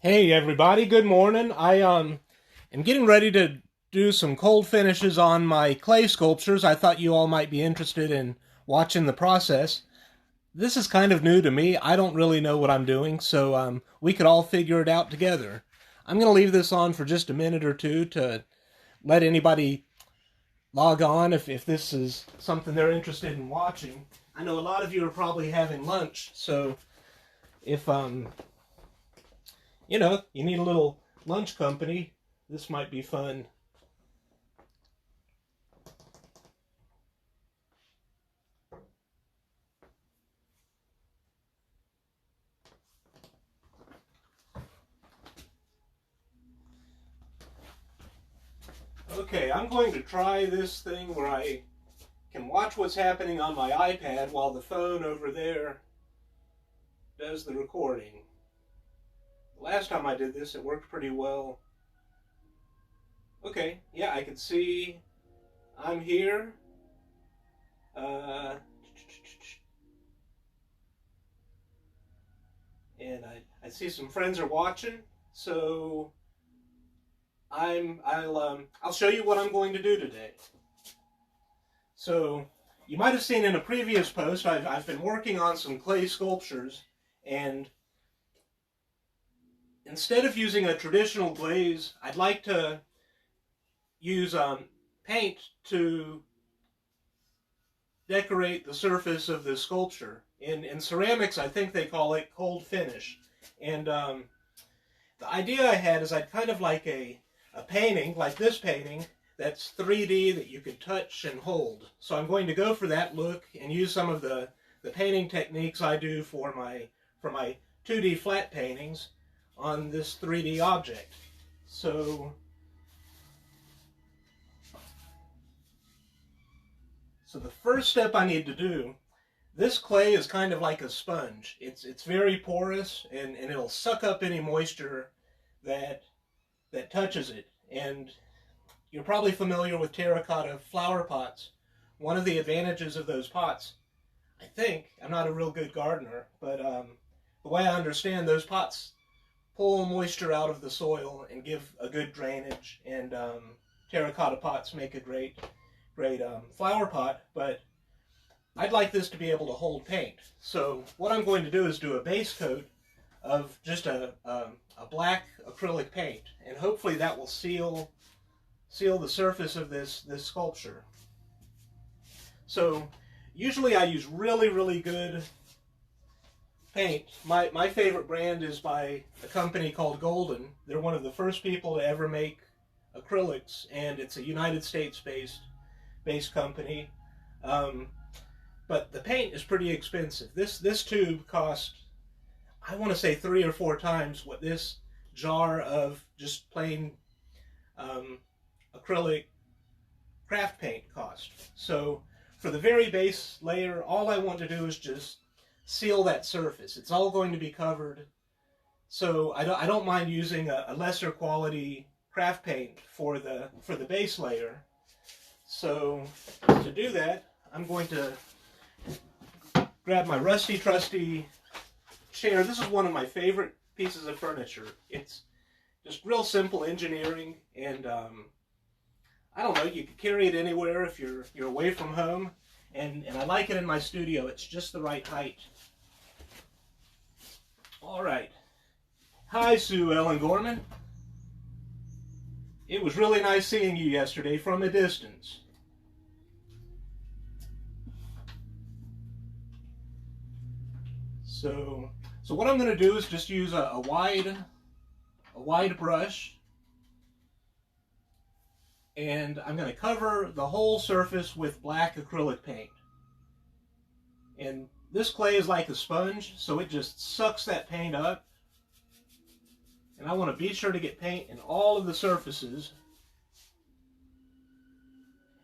Hey everybody, good morning. I am getting ready to do some cold finishes on my clay sculptures. I thought you all might be interested in watching the process. This is kind of new to me. I don't really know what I'm doing, so we could all figure it out together. I'm going to leave this on for just a minute or two to let anybody log on if this is something they're interested in watching. I know a lot of you are probably having lunch, so if you need a little lunch company, this might be fun. Okay, I'm going to try this thing where I can watch what's happening on my iPad while the phone over there does the recording. The last time I did this, it worked pretty well. Okay, yeah, I can see I'm here. Uh, and I see some friends are watching, so I'll show you what I'm going to do today. So you might have seen in a previous post, I've been working on some clay sculptures, and instead of using a traditional glaze, I'd like to use paint to decorate the surface of the sculpture. In ceramics, I think they call it cold finish. And the idea I had is I'd kind of like a painting, like this painting, that's 3D that you could touch and hold. So I'm going to go for that look and use some of the painting techniques I do for my 2D flat paintings on this 3D object. So the first step I need to do, this clay is kind of like a sponge. It's very porous, and it'll suck up any moisture that touches it. And you're probably familiar with terracotta flower pots. One of the advantages of those pots, I think, I'm not a real good gardener, but the way I understand, those pots pull moisture out of the soil and give a good drainage, and terracotta pots make a great flower pot, but I'd like this to be able to hold paint. So what I'm going to do is do a base coat of just a black acrylic paint, and hopefully that will seal the surface of this sculpture. So usually I use really good paint. My favorite brand is by a company called Golden. They're one of the first people to ever make acrylics, and it's a United States based company. But the paint is pretty expensive. This tube cost, I want to say, 3 or 4 times what this jar of just plain acrylic craft paint cost. So for the very base layer, all I want to do is just seal that surface. It's all going to be covered. So I don't mind using a lesser quality craft paint for the base layer. So to do that, I'm going to grab my rusty trusty chair. This is one of my favorite pieces of furniture. It's just real simple engineering, and I don't know, you could carry it anywhere if you're away from home, and I like it in my studio. It's just the right height. All right. Hi, Sue Ellen Gorman. It was really nice seeing you yesterday from a distance. So what I'm going to do is just use a wide brush, and I'm going to cover the whole surface with black acrylic paint. And this clay is like a sponge, so it just sucks that paint up. And I want to be sure to get paint in all of the surfaces.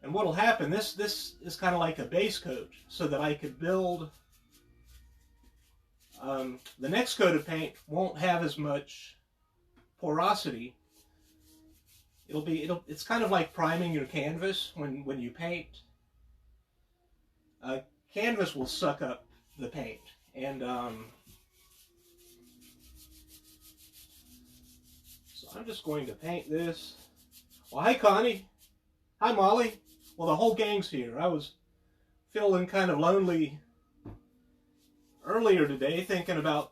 And what will happen, this is kind of like a base coat, so that I could build. The next coat of paint won't have as much porosity. It's kind of like priming your canvas when you paint. Canvas will suck up the paint, and I'm just going to paint this. Well, hi Connie. Hi Molly. Well, the whole gang's here. I was feeling kind of lonely earlier today, thinking about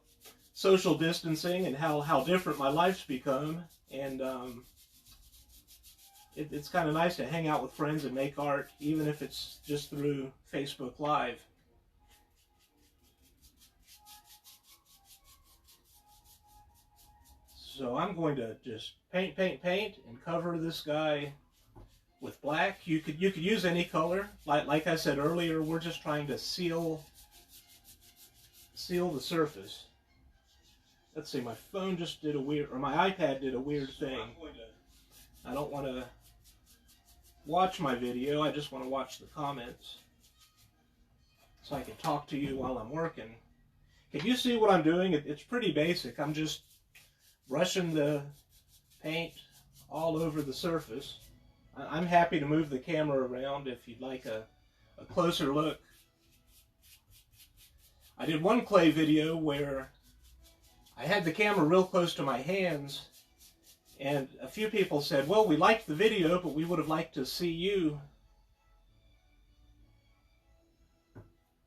social distancing and how different my life's become. And it's kind of nice to hang out with friends and make art, even if it's just through Facebook Live. So I'm going to just paint and cover this guy with black. You could use any color. Like I said earlier, we're just trying to seal the surface. Let's see, my phone just did a weird, or my iPad did a weird thing. I don't want to watch my video, I just want to watch the comments so I can talk to you while I'm working. Can you see what I'm doing? It's pretty basic. I'm just brushing the paint all over the surface. I'm happy to move the camera around if you'd like a closer look. I did one clay video where I had the camera real close to my hands, and a few people said, well, we liked the video, but we would have liked to see you.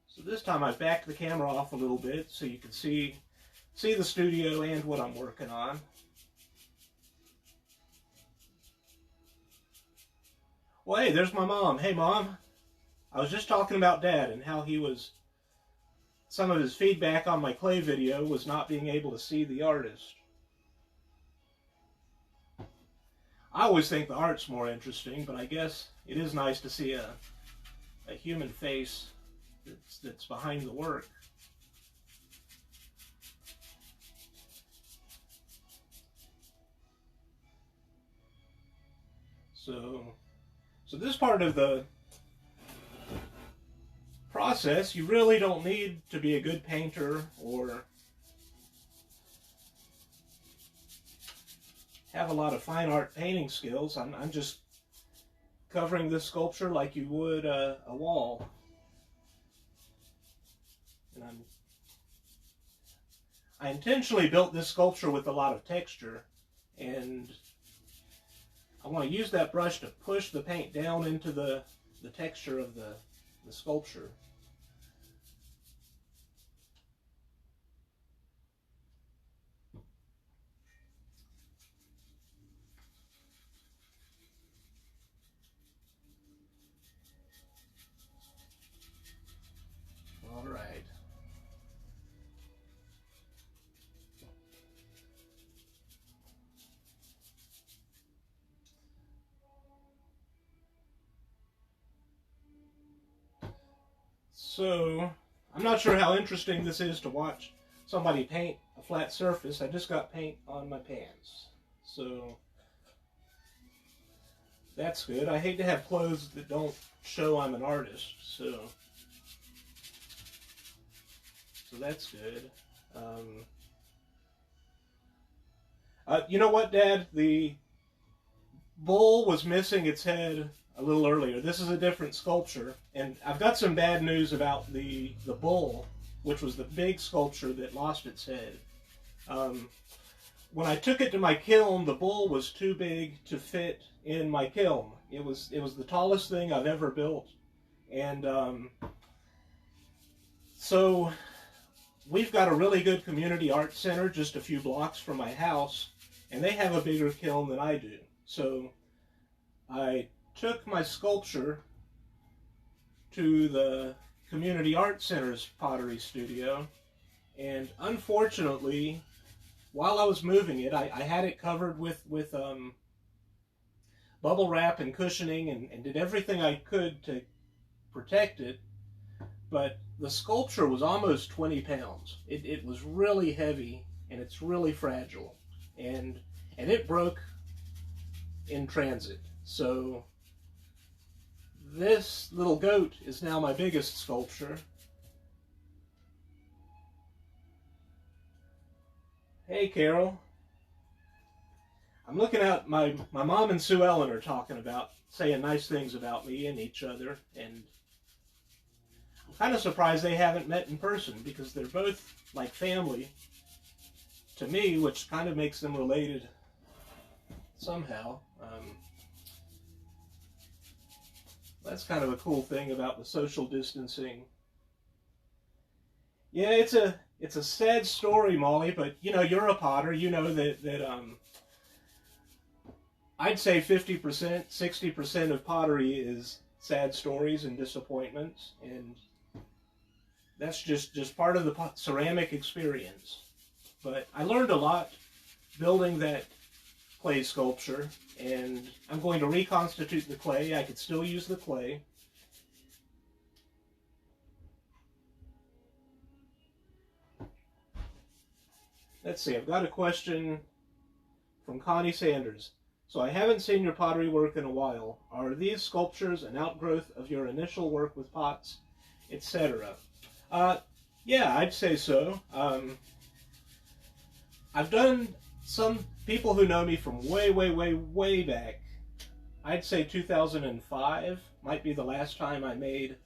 So this time I backed the camera off a little bit so you can see the studio and what I'm working on. Well, hey, there's my mom. Hey, Mom. I was just talking about Dad and how some of his feedback on my clay video was not being able to see the artist. I always think the art's more interesting, but I guess it is nice to see a human face that's behind the work. So this part of the process, you really don't need to be a good painter or have a lot of fine art painting skills. I'm just covering this sculpture like you would a wall. And I intentionally built this sculpture with a lot of texture, and I want to use that brush to push the paint down into the texture of the sculpture. All right. So, I'm not sure how interesting this is to watch somebody paint a flat surface. I just got paint on my pants. So, that's good. I hate to have clothes that don't show I'm an artist. So that's good. You know what, Dad? The bull was missing its head a little earlier. This is a different sculpture, and I've got some bad news about the bull, which was the big sculpture that lost its head. When I took it to my kiln, the bull was too big to fit in my kiln. It was the tallest thing I've ever built, and so we've got a really good community art center just a few blocks from my house, and they have a bigger kiln than I do. So I took my sculpture to the community art center's pottery studio, and unfortunately, while I was moving it, I had it covered with bubble wrap and cushioning, and did everything I could to protect it, but the sculpture was almost 20 pounds. It was really heavy, and it's really fragile, and it broke in transit. So this little goat is now my biggest sculpture. Hey, Carol. I'm looking out, my mom and Sue Ellen are talking about, saying nice things about me and each other, and I'm kind of surprised they haven't met in person, because they're both like family to me, which kind of makes them related somehow. That's kind of a cool thing about the social distancing. Yeah, it's a sad story, Molly, but you know, you're a potter. You know that I'd say 50%, 60% of pottery is sad stories and disappointments, and that's just part of the ceramic experience. But I learned a lot building that clay sculpture, and I'm going to reconstitute the clay. I could still use the clay. Let's see, I've got a question from Connie Sanders. So I haven't seen your pottery work in a while. Are these sculptures an outgrowth of your initial work with pots, etc.? Yeah, I'd say so. I've done some people who know me from way back. I'd say 2005 might be the last time I made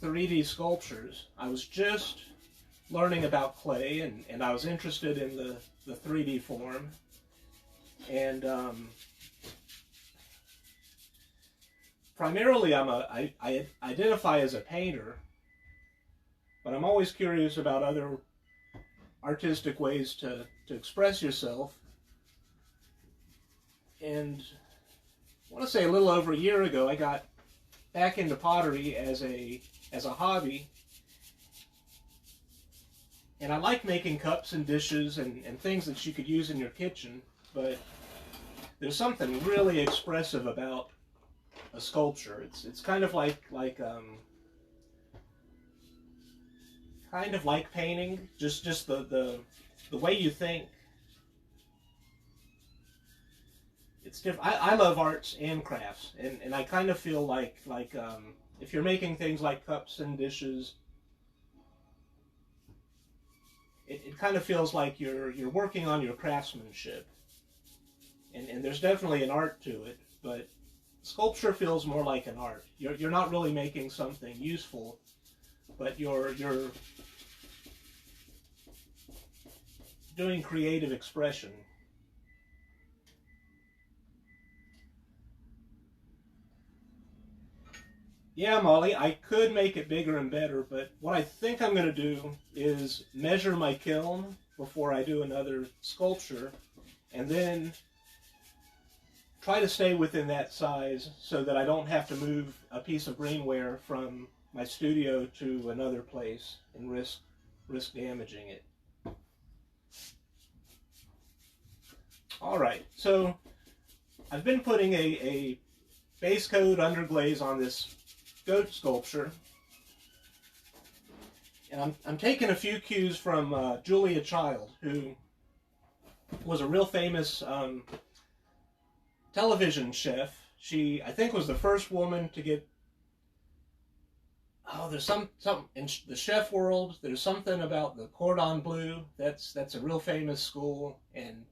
3D sculptures. I was just learning about clay, and I was interested in the 3D form. And primarily I identify as a painter, but I'm always curious about other artistic ways to express yourself. And I want to say a little over a year ago, I got back into pottery as a hobby. And I like making cups and dishes and things that you could use in your kitchen, but there's something really expressive about a sculpture. It's kind of like painting, just the way you think. It's different. I love arts and crafts, and I kind of feel like if you're making things like cups and dishes, it kind of feels like you're working on your craftsmanship. And there's definitely an art to it, but sculpture feels more like an art. You're not really making something useful, but you're doing creative expression. Yeah, Molly, I could make it bigger and better, but what I think I'm going to do is measure my kiln before I do another sculpture, and then try to stay within that size so that I don't have to move a piece of greenware from my studio to another place and risk damaging it. All right, so I've been putting a base coat under glaze on this goat sculpture, and I'm taking a few cues from Julia Child, who was a real famous television chef. She, I think, was the first woman to get, there's some in the chef world, there's something about the cordon bleu, that's a real famous school, and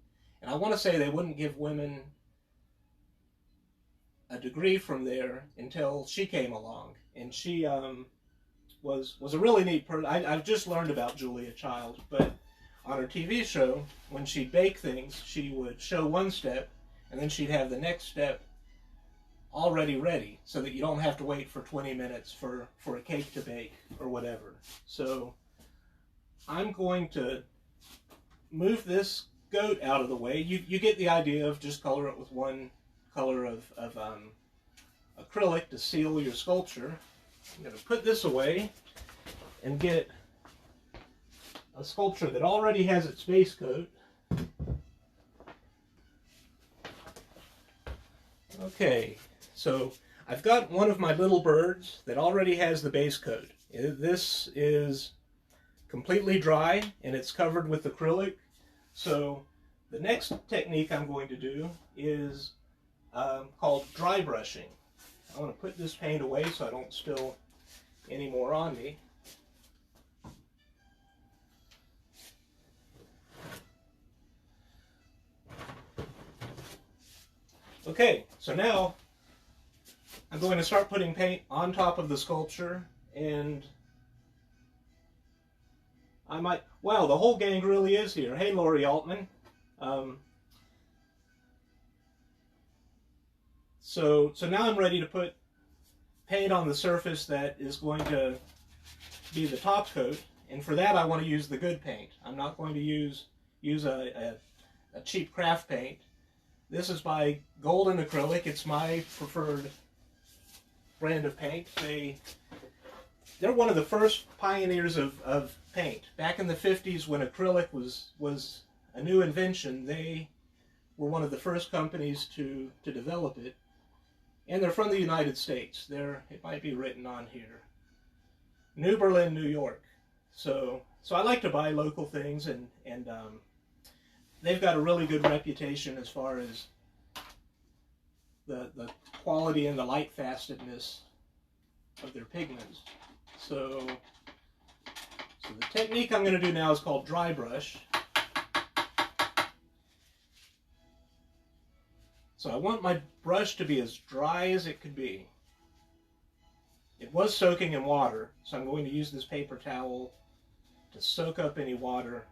I want to say they wouldn't give women a degree from there until she came along, and she was a really neat person. I've just learned about Julia Child, but on her TV show, when she'd bake things, she would show one step, and then she'd have the next step already ready, so that you don't have to wait for 20 minutes for a cake to bake or whatever. So I'm going to move this goat out of the way. You get the idea of just color it with one color of acrylic to seal your sculpture. I'm going to put this away and get a sculpture that already has its base coat. Okay, so I've got one of my little birds that already has the base coat. This is completely dry and it's covered with acrylic. So the next technique I'm going to do is called dry brushing. I want to put this paint away so I don't spill any more on me. Okay, so now I'm going to start putting paint on top of the sculpture, and I might, wow, the whole gang really is here. Hey, Lori Altman. So now I'm ready to put paint on the surface that is going to be the top coat, and for that I want to use the good paint. I'm not going to use a cheap craft paint. This is by Golden Acrylic. It's my preferred brand of paint. They're one of the first pioneers of paint. Back in the 50s, when acrylic was a new invention, they were one of the first companies to develop it. And they're from the United States. It might be written on here. New Berlin, New York. So I like to buy local things, and they've got a really good reputation as far as the quality and the light fastedness of their pigments. So the technique I'm going to do now is called Drybrush. So I want my brush to be as dry as it could be. It was soaking in water, so I'm going to use this paper towel to soak up any water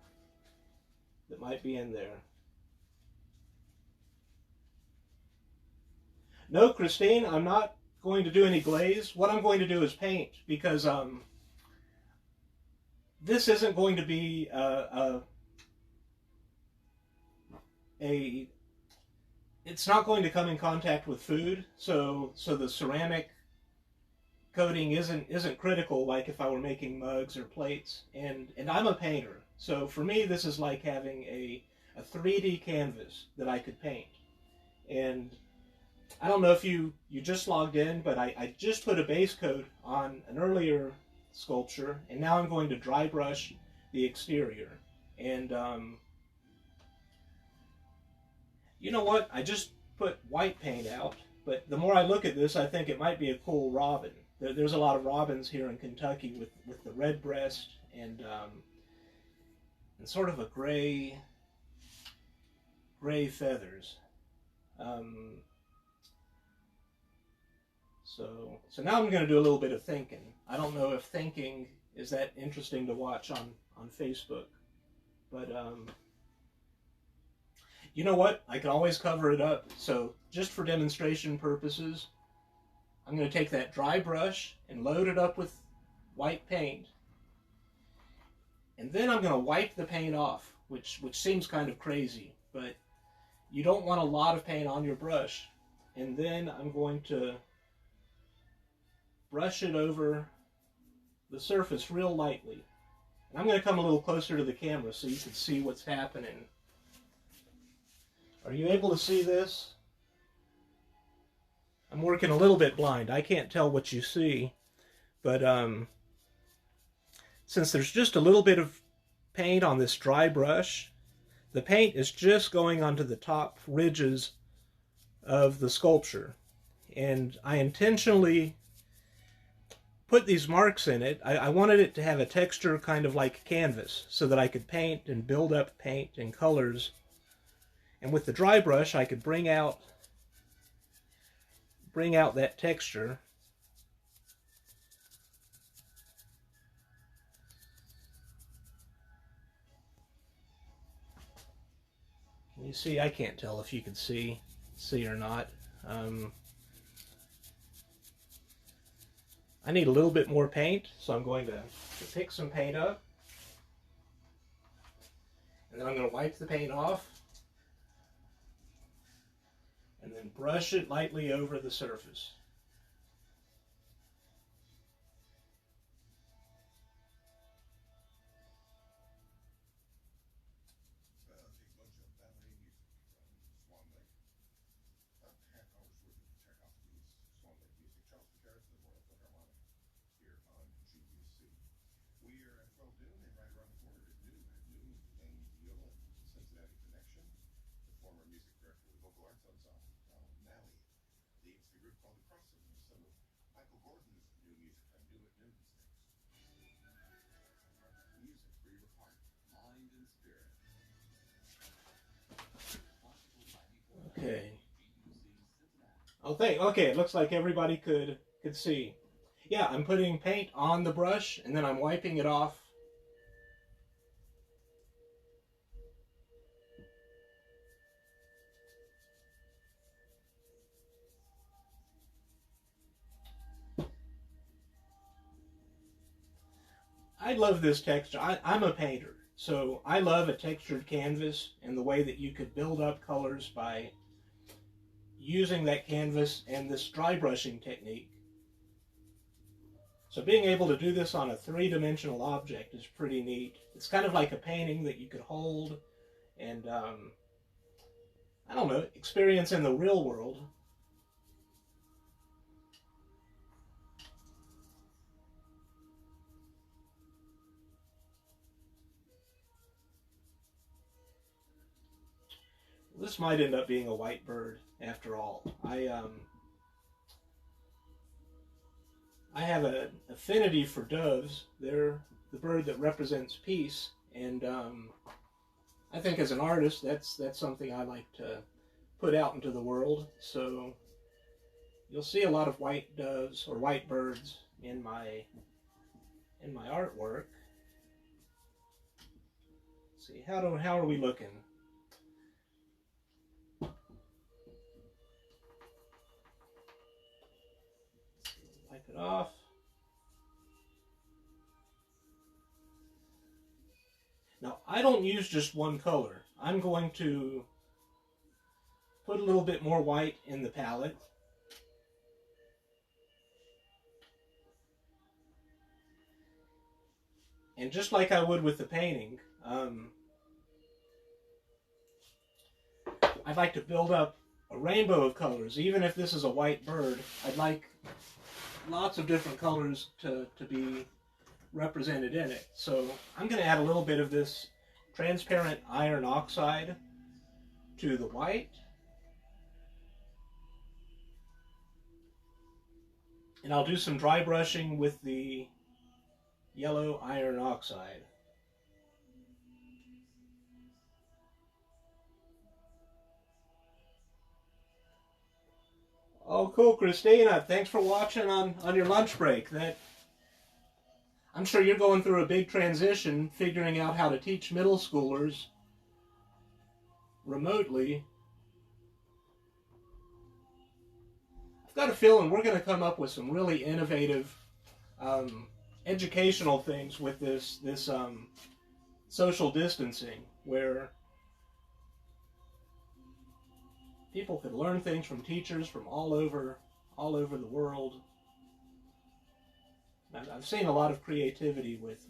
that might be in there. No, Christine, I'm not going to do any glaze. What I'm going to do is paint, because this isn't going to be it's not going to come in contact with food, so the ceramic coating isn't critical like if I were making mugs or plates. And I'm a painter, so for me this is like having a 3D canvas that I could paint. And I don't know if you just logged in, but I just put a base coat on an earlier sculpture, and now I'm going to dry brush the exterior. And you know what? I just put white paint out, but the more I look at this, I think it might be a cool robin. There's a lot of robins here in Kentucky with the red breast and sort of a gray feathers. So now I'm going to do a little bit of thinking. I don't know if thinking is that interesting to watch on Facebook, but you know what? I can always cover it up. So just for demonstration purposes, I'm going to take that dry brush and load it up with white paint, and then I'm going to wipe the paint off, which seems kind of crazy, but you don't want a lot of paint on your brush. And then I'm going to brush it over the surface real lightly. And I'm going to come a little closer to the camera so you can see what's happening. Are you able to see this? I'm working a little bit blind. I can't tell what you see, but since there's just a little bit of paint on this dry brush, the paint is just going onto the top ridges of the sculpture. And I intentionally put these marks in it. I wanted it to have a texture kind of like canvas, so that I could paint and build up paint and colors. And with the dry brush, I could bring out that texture. Can you see? I can't tell if you can see or not. I need a little bit more paint, so I'm going to pick some paint up. And then I'm going to wipe the paint off. And then brush it lightly over the surface. Okay. Okay, it looks like everybody could see. Yeah, I'm putting paint on the brush and then I'm wiping it off. I love this texture. I'm a painter, so I love a textured canvas and the way that you could build up colors by using that canvas and this dry brushing technique. So being able to do this on a three-dimensional object is pretty neat. It's kind of like a painting that you could hold and, I don't know, experience in the real world. This might end up being a white bird after all. I have an affinity for doves. They're the bird that represents peace, and I think as an artist, that's something I like to put out into the world. So you'll see a lot of white doves or white birds in my artwork. Let's see, how are we looking? Wipe it off. Now, I don't use just one color. I'm going to put a little bit more white in the palette. And just like I would with the painting, I'd like to build up a rainbow of colors. Even if this is a white bird, I'd like lots of different colors to be represented in it. So I'm going to add a little bit of this transparent iron oxide to the white. And I'll do some dry brushing with the yellow iron oxide. Oh, cool, Christina. Thanks for watching on your lunch break. I'm sure you're going through a big transition figuring out how to teach middle schoolers remotely. I've got a feeling we're going to come up with some really innovative educational things with this social distancing, where people could learn things from teachers from all over the world. I've seen a lot of creativity with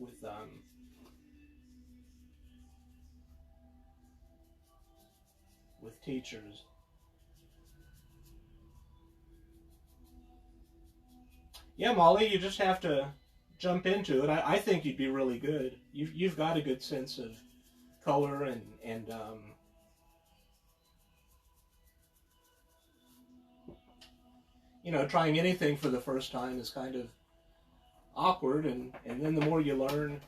teachers. Yeah, Molly, you just have to jump into it. I think you'd be really good. You've got a good sense of color and you know, trying anything for the first time is kind of awkward, and then the more you learn.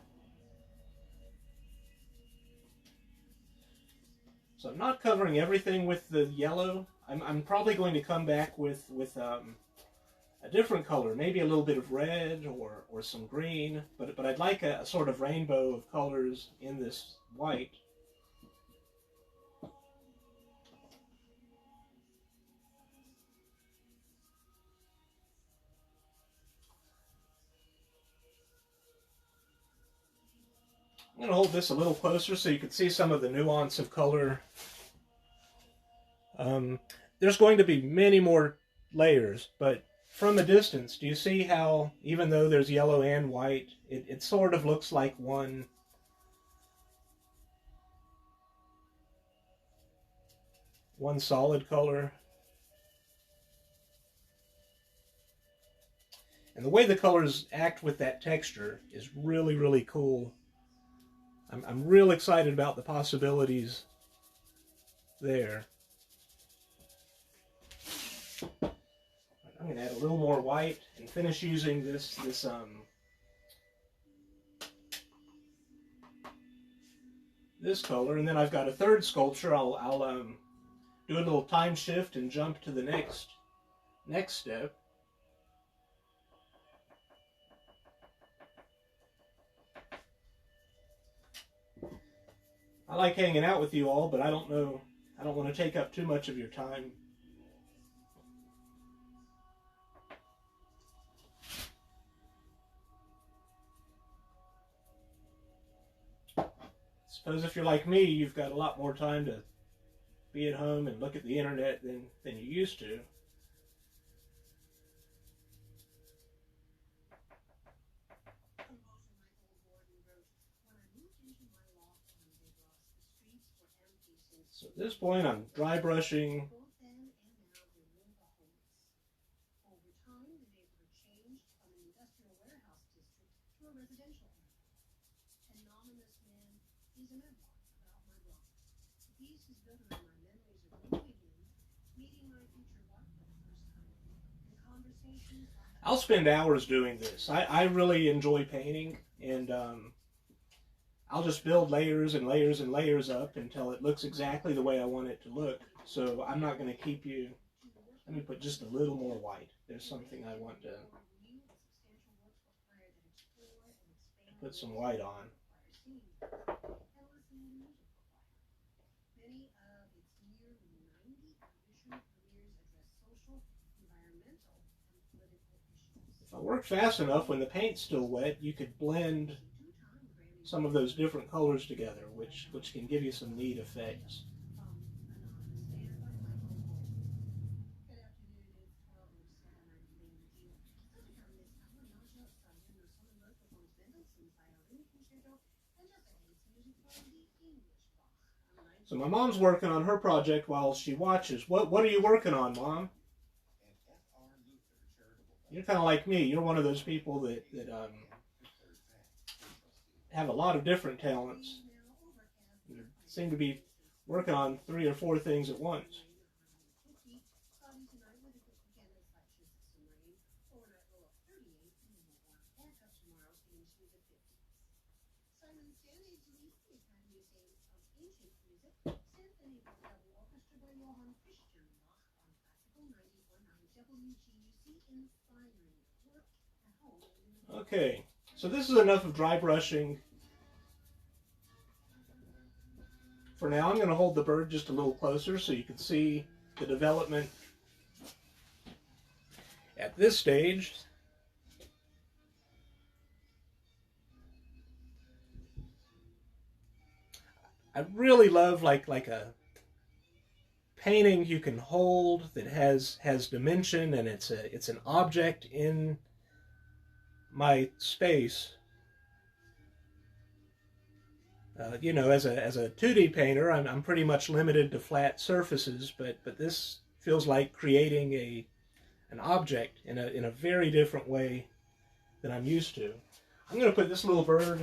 So I'm not covering everything with the yellow. I'm probably going to come back with a different color, maybe a little bit of red or some green, but I'd like a sort of rainbow of colors in this white. I'm going to hold this a little closer so you can see some of the nuance of color. There's going to be many more layers, but from a distance, do you see how, even though there's yellow and white, it sort of looks like one solid color? And the way the colors act with that texture is really, really cool. I'm real excited about the possibilities there. I'm going to add a little more white and finish using this color, and then I've got a third sculpture. I'll do a little time shift and jump to the next step. I like hanging out with you all, but I don't want to take up too much of your time. Suppose if you're like me, you've got a lot more time to be at home and look at the internet than you used to. So at this point, I'm dry brushing. I'll spend hours doing this. I really enjoy painting, and I'll just build layers and layers and layers up until it looks exactly the way I want it to look. So I'm not going to keep you. Let me put just a little more white. There's something I want to put some white on. If I work fast enough, when the paint's still wet, you could blend some of those different colors together, which can give you some neat effects. So my mom's working on her project while she watches. What are you working on, Mom? You're kind of like me. You're one of those people that have a lot of different talents. You seem to be working on 3 or 4 things at once. Okay, so this is enough of dry brushing. For now, I'm going to hold the bird just a little closer so you can see the development at this stage. I really love like a painting you can hold that has dimension, and it's an object in my space. You know, as a 2D painter, I'm pretty much limited to flat surfaces, but this feels like creating an object in a very different way than I'm used to. I'm going to put this little bird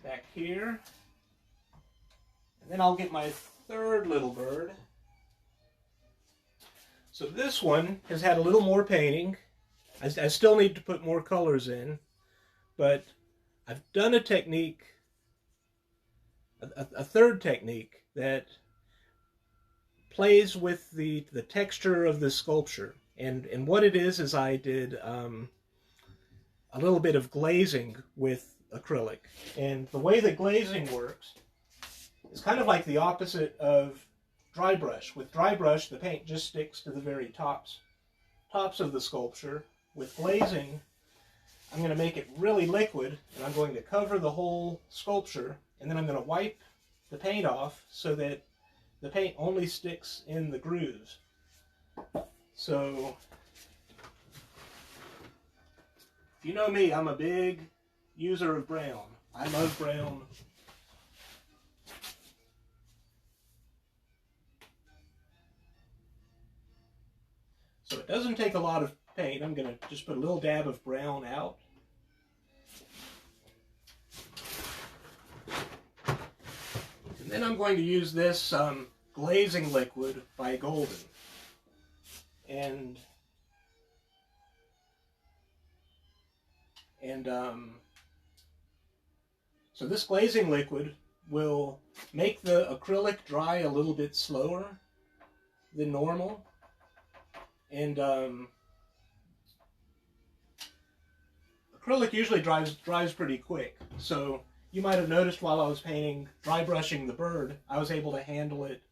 back here, and then I'll get my third little bird. So this one has had a little more painting. I still need to put more colors in, but I've done a technique, a third technique that plays with the texture of the sculpture. And what it is I did a little bit of glazing with acrylic. And the way that glazing works is kind of like the opposite of dry brush. With dry brush, the paint just sticks to the very tops of the sculpture. With glazing, I'm going to make it really liquid, and I'm going to cover the whole sculpture, and then I'm going to wipe the paint off so that the paint only sticks in the grooves. So, if you know me, I'm a big user of brown. I love brown. So it doesn't take a lot of paint. I'm going to just put a little dab of brown out. And then I'm going to use this glazing liquid by Golden. And so this glazing liquid will make the acrylic dry a little bit slower than normal. And acrylic usually dries pretty quick, so you might have noticed while I was painting, dry brushing the bird, I was able to handle it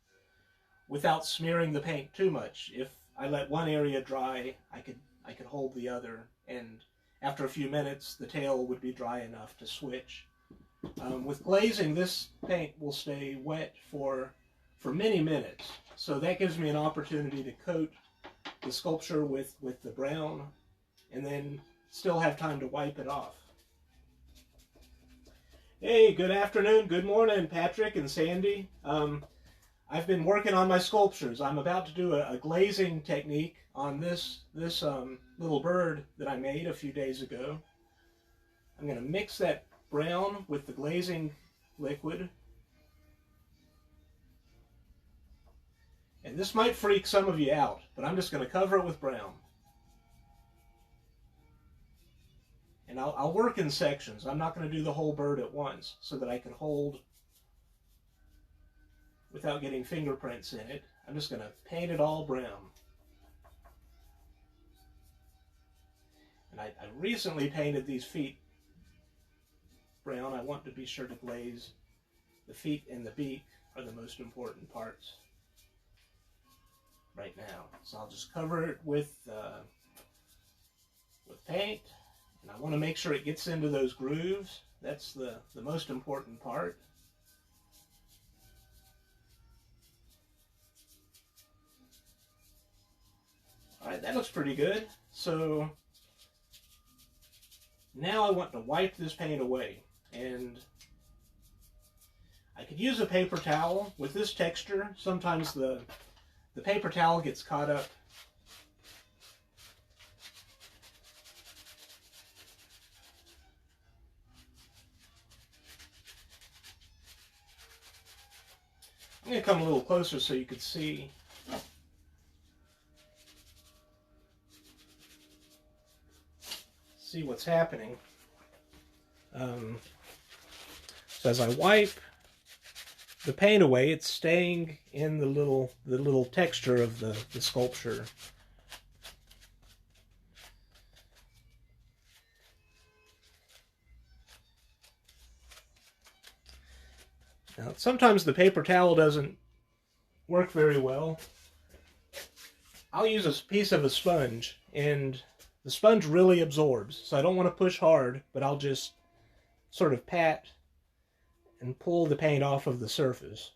without smearing the paint too much. If I let one area dry, I could hold the other, and after a few minutes, the tail would be dry enough to switch. With glazing, this paint will stay wet for many minutes, so that gives me an opportunity to coat the sculpture with the brown and then still have time to wipe it off. Hey, good afternoon, good morning, Patrick and Sandy. I've been working on my sculptures. I'm about to do a glazing technique on this little bird that I made a few days ago. I'm going to mix that brown with the glazing liquid. And this might freak some of you out, but I'm just going to cover it with brown. And I'll work in sections. I'm not going to do the whole bird at once so that I can hold without getting fingerprints in it. I'm just going to paint it all brown. And I recently painted these feet brown. I want to be sure to glaze. The feet and the beak are the most important parts right now. So I'll just cover it with paint. And I want to make sure it gets into those grooves. That's the most important part. Alright, that looks pretty good. So now I want to wipe this paint away. And I could use a paper towel. With this texture, sometimes the paper towel gets caught up I'm going to come a little closer so you could see. See what's happening. So as I wipe the paint away, it's staying in the little texture of the sculpture. Now, sometimes the paper towel doesn't work very well. I'll use a piece of a sponge, and the sponge really absorbs, so I don't want to push hard, but I'll just sort of pat and pull the paint off of the surface.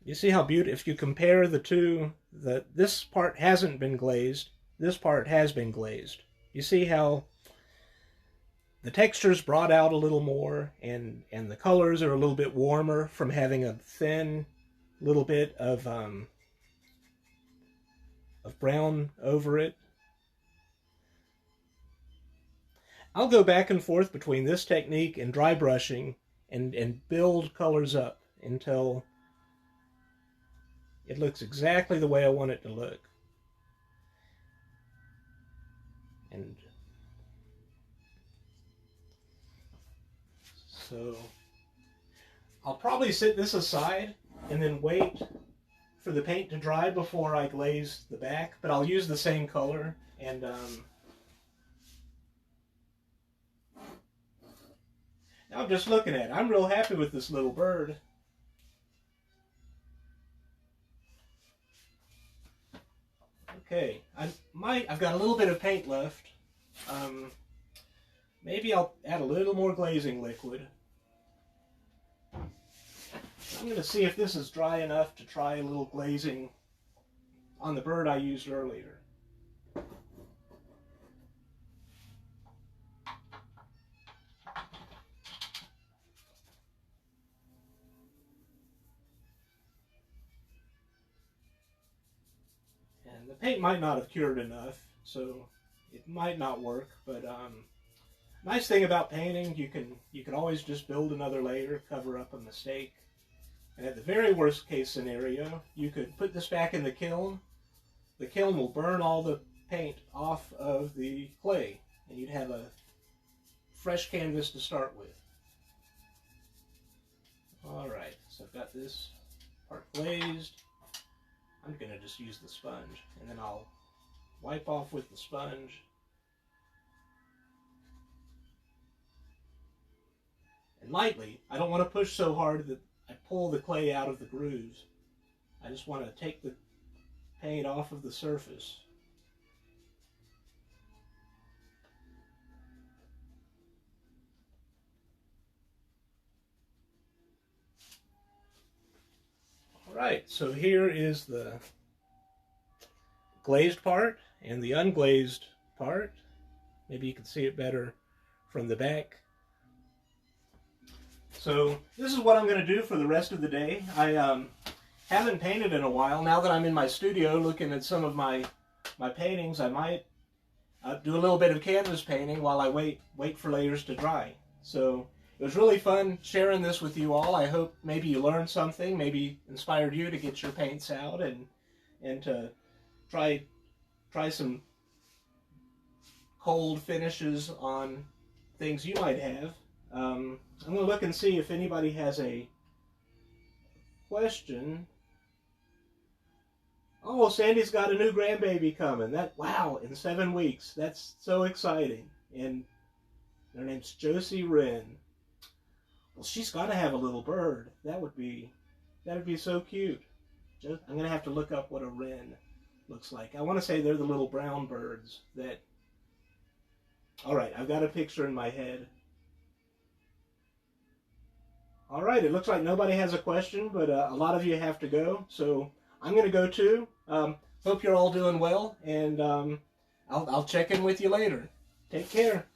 You see how beautiful, if you compare the two, this part hasn't been glazed, this part has been glazed. You see how the texture's brought out a little more, and the colors are a little bit warmer from having a thin little bit of brown over it. I'll go back and forth between this technique and dry brushing and build colors up until it looks exactly the way I want it to look. And so I'll probably set this aside and then wait for the paint to dry before I glaze the back, but I'll use the same color. And now I'm just looking at it. I'm real happy with this little bird. Okay, I've got a little bit of paint left. Maybe I'll add a little more glazing liquid. I'm going to see if this is dry enough to try a little glazing on the bird I used earlier. And the paint might not have cured enough, so it might not work, but nice thing about painting, you can always just build another layer, cover up a mistake. And at the very worst case scenario, you could put this back in the kiln. The kiln will burn all the paint off of the clay, and you'd have a fresh canvas to start with. Alright, so I've got this part glazed. I'm going to just use the sponge, and then I'll wipe off with the sponge. And lightly, I don't want to push so hard that I pull the clay out of the grooves. I just want to take the paint off of the surface. Alright, so here is the glazed part and the unglazed part. Maybe you can see it better from the back. So this is what I'm going to do for the rest of the day. I haven't painted in a while. Now that I'm in my studio looking at some of my paintings, I might do a little bit of canvas painting while I wait for layers to dry. So it was really fun sharing this with you all. I hope maybe you learned something, maybe inspired you to get your paints out and to try some cold finishes on things you might have. I'm going to look and see if anybody has a question. Oh, Sandy's got a new grandbaby coming. Wow, in 7 weeks. That's so exciting. And her name's Josie Wren. Well, she's got to have a little bird. That'd be so cute. I'm going to have to look up what a wren looks like. I want to say they're the little brown birds that... All right, I've got a picture in my head. All right, it looks like nobody has a question, but a lot of you have to go, so I'm going to go too. Hope you're all doing well, and I'll check in with you later. Take care.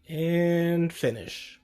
And finish.